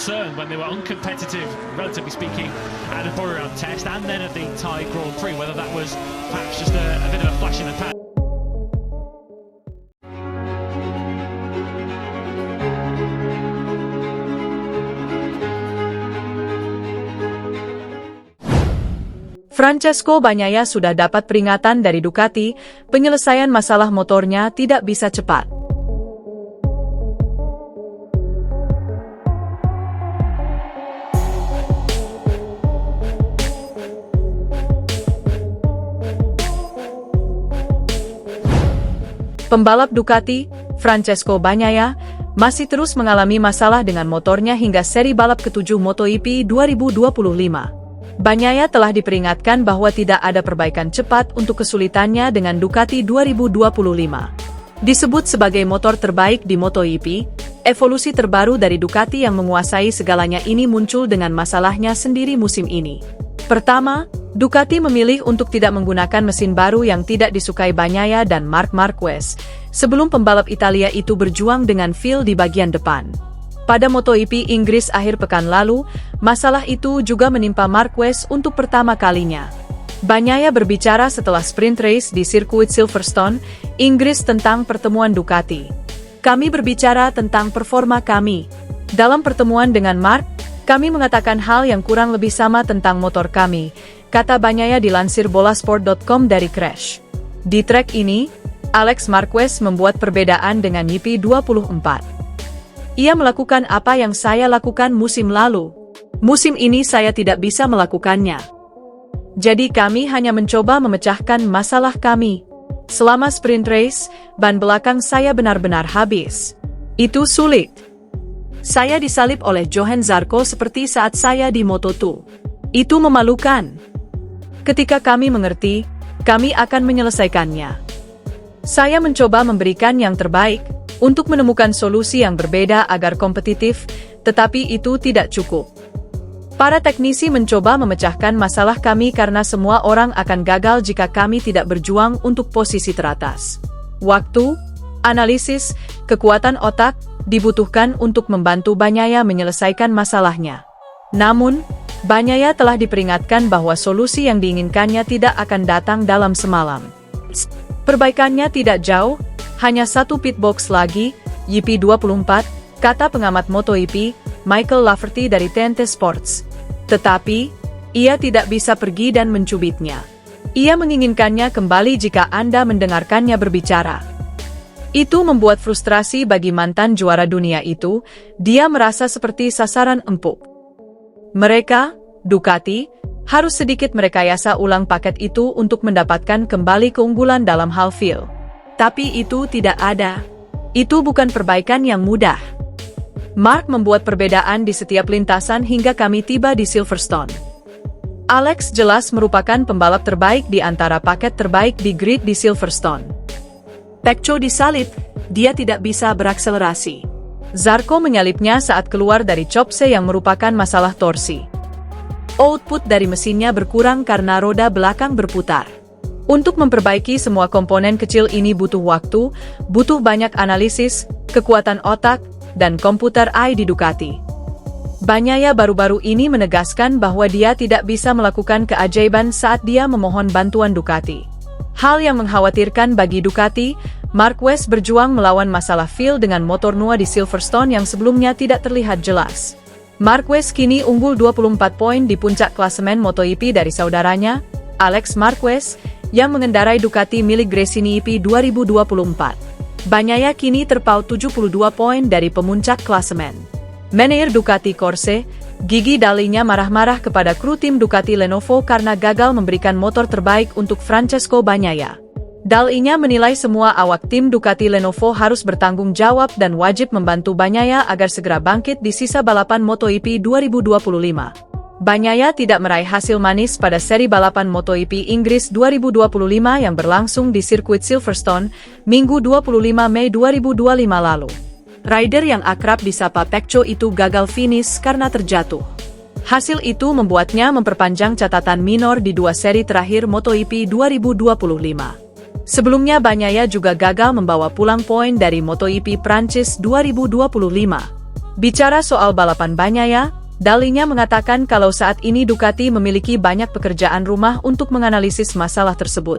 concerned when they were uncompetitive, relatively speaking, at the Buriram Test and then at the Thai Grand Prix, whether that was perhaps just a bit of a flash in the pan. Francesco Bagnaia sudah dapat peringatan dari Ducati, penyelesaian masalah motornya tidak bisa cepat. Pembalap Ducati, Francesco Bagnaia, masih terus mengalami masalah dengan motornya hingga seri balap ke-7 MotoGP 2025. Bagnaia telah diperingatkan bahwa tidak ada perbaikan cepat untuk kesulitannya dengan Ducati 2025. Disebut sebagai motor terbaik di MotoGP, evolusi terbaru dari Ducati yang menguasai segalanya ini muncul dengan masalahnya sendiri musim ini. Pertama, Ducati memilih untuk tidak menggunakan mesin baru yang tidak disukai Bagnaia dan Marc Marquez, sebelum pembalap Italia itu berjuang dengan feel di bagian depan. Pada MotoGP Inggris akhir pekan lalu, masalah itu juga menimpa Marquez untuk pertama kalinya. Bagnaia berbicara setelah sprint race di sirkuit Silverstone, Inggris tentang pertemuan Ducati. Kami berbicara tentang performa kami. Dalam pertemuan dengan Marc, kami mengatakan hal yang kurang lebih sama tentang motor kami, kata Bagnaia dilansir bolasport.com dari Crash. Di track ini, Alex Marquez membuat perbedaan dengan YP24. Ia melakukan apa yang saya lakukan musim lalu. Musim ini saya tidak bisa melakukannya. Jadi kami hanya mencoba memecahkan masalah kami. Selama sprint race, ban belakang saya benar-benar habis. Itu sulit. Saya disalip oleh Johan Zarco seperti saat saya di Moto2. Itu memalukan. Ketika kami mengerti, kami akan menyelesaikannya. Saya mencoba memberikan yang terbaik, untuk menemukan solusi yang berbeda agar kompetitif, tetapi itu tidak cukup. Para teknisi mencoba memecahkan masalah kami karena semua orang akan gagal jika kami tidak berjuang untuk posisi teratas. Waktu, analisis, kekuatan otak, dibutuhkan untuk membantu Bagnaia menyelesaikan masalahnya. Namun, Bagnaia telah diperingatkan bahwa solusi yang diinginkannya tidak akan datang dalam semalam. Perbaikannya tidak jauh, hanya satu pitbox lagi, YP24, kata pengamat MotoGP, Michael Lafferty dari TNT Sports. Tetapi, ia tidak bisa pergi dan mencubitnya. Ia menginginkannya kembali jika Anda mendengarkannya berbicara. Itu membuat frustrasi bagi mantan juara dunia itu, dia merasa seperti sasaran empuk. Mereka, Ducati, harus sedikit merekayasa ulang paket itu untuk mendapatkan kembali keunggulan dalam hal feel. Tapi itu tidak ada. Itu bukan perbaikan yang mudah. Marc membuat perbedaan di setiap lintasan hingga kami tiba di Silverstone. Alex jelas merupakan pembalap terbaik di antara paket terbaik di grid di Silverstone. Pecco disalip, dia tidak bisa berakselerasi. Zarco menyalipnya saat keluar dari Chopse yang merupakan masalah torsi. Output dari mesinnya berkurang karena roda belakang berputar. Untuk memperbaiki semua komponen kecil ini butuh waktu, butuh banyak analisis, kekuatan otak, dan komputer AI di Ducati. Bagnaia baru-baru ini menegaskan bahwa dia tidak bisa melakukan keajaiban saat dia memohon bantuan Ducati. Hal yang mengkhawatirkan bagi Ducati, Marquez berjuang melawan masalah feel dengan motor Nua di Silverstone yang sebelumnya tidak terlihat jelas. Marquez kini unggul 24 poin di puncak klasemen MotoGP dari saudaranya, Alex Marquez, yang mengendarai Ducati milik Gresini YP 2024. Bagnaia kini terpaut 72 poin dari pemuncak klasemen. Manajer Ducati Corse, Gigi Dalinya marah-marah kepada kru tim Ducati Lenovo karena gagal memberikan motor terbaik untuk Francesco Bagnaia. Dalinya menilai semua awak tim Ducati Lenovo harus bertanggung jawab dan wajib membantu Bagnaia agar segera bangkit di sisa balapan MotoGP 2025. Bagnaia tidak meraih hasil manis pada seri balapan MotoGP Inggris 2025 yang berlangsung di sirkuit Silverstone, Minggu 25 Mei 2025 lalu. Rider yang akrab disapa Pecco itu gagal finish karena terjatuh. Hasil itu membuatnya memperpanjang catatan minor di dua seri terakhir MotoGP 2025. Sebelumnya Bagnaia juga gagal membawa pulang poin dari MotoGP Prancis 2025. Bicara soal balapan Bagnaia, dalinya mengatakan kalau saat ini Ducati memiliki banyak pekerjaan rumah untuk menganalisis masalah tersebut.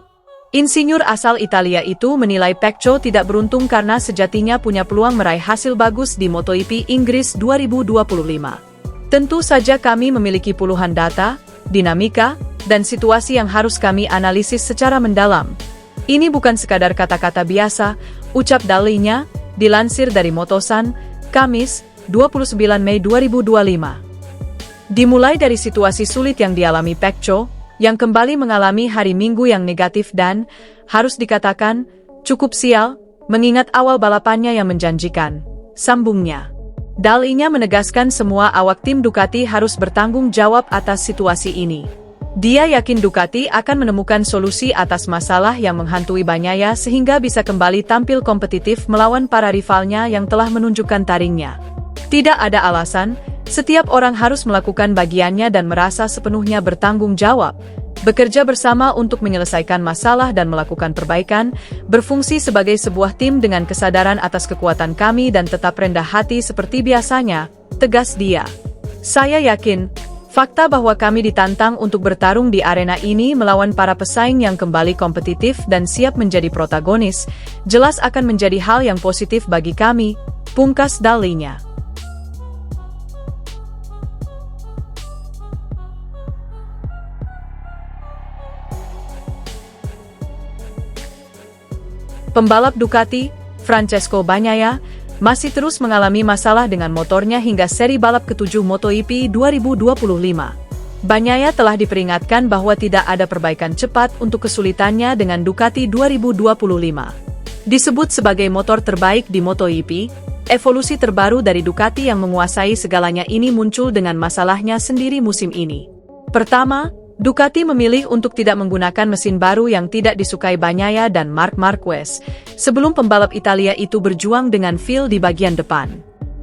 Insinyur asal Italia itu menilai Pecco tidak beruntung karena sejatinya punya peluang meraih hasil bagus di MotoGP Inggris 2025. Tentu saja kami memiliki puluhan data, dinamika, dan situasi yang harus kami analisis secara mendalam. Ini bukan sekadar kata-kata biasa, ucap dalinya, dilansir dari Motosan, Kamis, 29 Mei 2025. Dimulai dari situasi sulit yang dialami Pecco, yang kembali mengalami hari Minggu yang negatif dan, harus dikatakan, cukup sial, mengingat awal balapannya yang menjanjikan. Sambungnya. Dalinya menegaskan semua awak tim Ducati harus bertanggung jawab atas situasi ini. Dia yakin Ducati akan menemukan solusi atas masalah yang menghantui Bagnaia sehingga bisa kembali tampil kompetitif melawan para rivalnya yang telah menunjukkan taringnya. Tidak ada alasan, setiap orang harus melakukan bagiannya dan merasa sepenuhnya bertanggung jawab, bekerja bersama untuk menyelesaikan masalah dan melakukan perbaikan, berfungsi sebagai sebuah tim dengan kesadaran atas kekuatan kami dan tetap rendah hati seperti biasanya, tegas dia. Saya yakin, fakta bahwa kami ditantang untuk bertarung di arena ini melawan para pesaing yang kembali kompetitif dan siap menjadi protagonis, jelas akan menjadi hal yang positif bagi kami, pungkas dalinya. Pembalap Ducati, Francesco Bagnaia, masih terus mengalami masalah dengan motornya hingga seri balap ke-7 MotoGP 2025. Bagnaia telah diperingatkan bahwa tidak ada perbaikan cepat untuk kesulitannya dengan Ducati 2025. Disebut sebagai motor terbaik di MotoGP, evolusi terbaru dari Ducati yang menguasai segalanya ini muncul dengan masalahnya sendiri musim ini. Pertama, Ducati memilih untuk tidak menggunakan mesin baru yang tidak disukai Bagnaia dan Marc Marquez, sebelum pembalap Italia itu berjuang dengan Phil di bagian depan.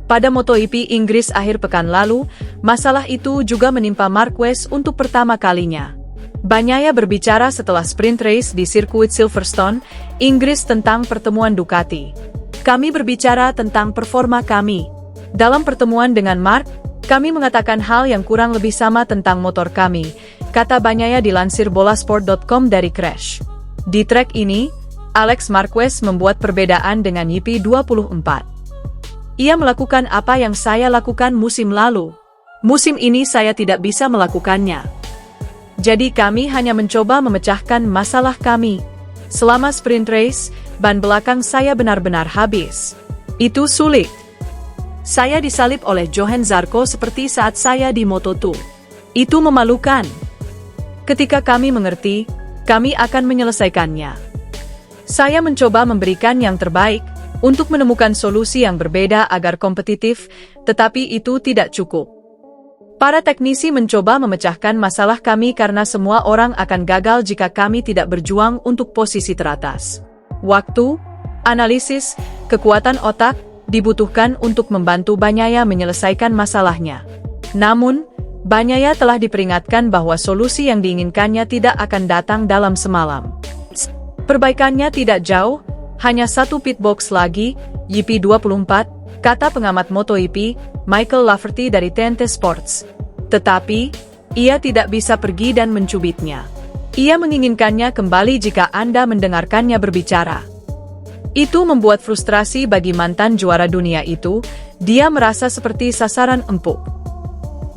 Pada MotoGP Inggris akhir pekan lalu, masalah itu juga menimpa Marquez untuk pertama kalinya. Bagnaia berbicara setelah sprint race di sirkuit Silverstone, Inggris tentang pertemuan Ducati. Kami berbicara tentang performa kami. Dalam pertemuan dengan Marc, kami mengatakan hal yang kurang lebih sama tentang motor kami, kata Bagnaia dilansir bolasport.com dari Crash. Di track ini, Alex Marquez membuat perbedaan dengan YP24. Ia melakukan apa yang saya lakukan musim lalu. Musim ini saya tidak bisa melakukannya. Jadi kami hanya mencoba memecahkan masalah kami. Selama sprint race, ban belakang saya benar-benar habis. Itu sulit. Saya disalip oleh Johan Zarco seperti saat saya di Moto2. Itu memalukan. Ketika kami mengerti, kami akan menyelesaikannya. Saya mencoba memberikan yang terbaik, untuk menemukan solusi yang berbeda agar kompetitif, tetapi itu tidak cukup. Para teknisi mencoba memecahkan masalah kami karena semua orang akan gagal jika kami tidak berjuang untuk posisi teratas. Waktu, analisis, kekuatan otak, dibutuhkan untuk membantu Bagnaia menyelesaikan masalahnya. Namun, Bagnaia telah diperingatkan bahwa solusi yang diinginkannya tidak akan datang dalam semalam. Perbaikannya tidak jauh, hanya satu pitbox lagi, YP24, kata pengamat MotoGP, Michael Lafferty dari TNT Sports. Tetapi, ia tidak bisa pergi dan mencubitnya. Ia menginginkannya kembali jika Anda mendengarkannya berbicara. Itu membuat frustrasi bagi mantan juara dunia itu, dia merasa seperti sasaran empuk.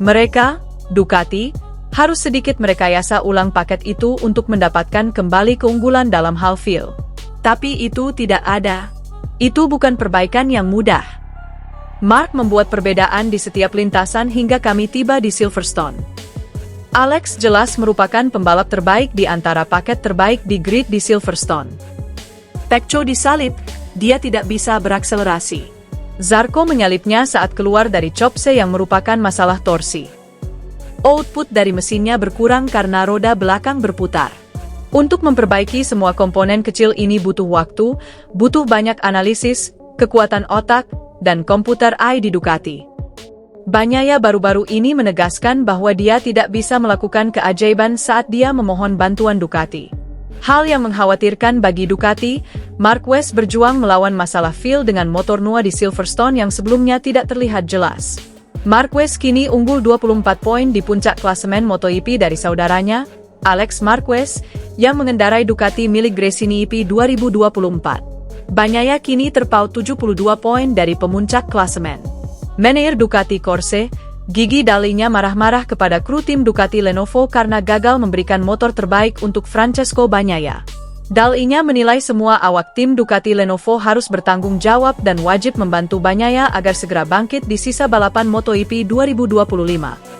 Mereka, Ducati, harus sedikit merekayasa ulang paket itu untuk mendapatkan kembali keunggulan dalam hal feel. Tapi itu tidak ada. Itu bukan perbaikan yang mudah. Marc membuat perbedaan di setiap lintasan hingga kami tiba di Silverstone. Alex jelas merupakan pembalap terbaik di antara paket terbaik di grid di Silverstone. Pecco disalip, dia tidak bisa berakselerasi. Zarco menyalipnya saat keluar dari Chopse yang merupakan masalah torsi. Output dari mesinnya berkurang karena roda belakang berputar. Untuk memperbaiki semua komponen kecil ini butuh waktu, butuh banyak analisis, kekuatan otak, dan komputer AI di Ducati. Bagnaia baru-baru ini menegaskan bahwa dia tidak bisa melakukan keajaiban saat dia memohon bantuan Ducati. Hal yang mengkhawatirkan bagi Ducati, Marquez berjuang melawan masalah feel dengan motor Nua di Silverstone yang sebelumnya tidak terlihat jelas. Marquez kini unggul 24 poin di puncak klasemen MotoGP dari saudaranya, Alex Marquez, yang mengendarai Ducati milik Gresini EP 2024. Bagnaia kini terpaut 72 poin dari pemuncak klasemen. Manajer Ducati Corse, Gigi Dalinya marah-marah kepada kru tim Ducati Lenovo karena gagal memberikan motor terbaik untuk Francesco Bagnaia. Dalinya menilai semua awak tim Ducati Lenovo harus bertanggung jawab dan wajib membantu Bagnaia agar segera bangkit di sisa balapan MotoGP 2025.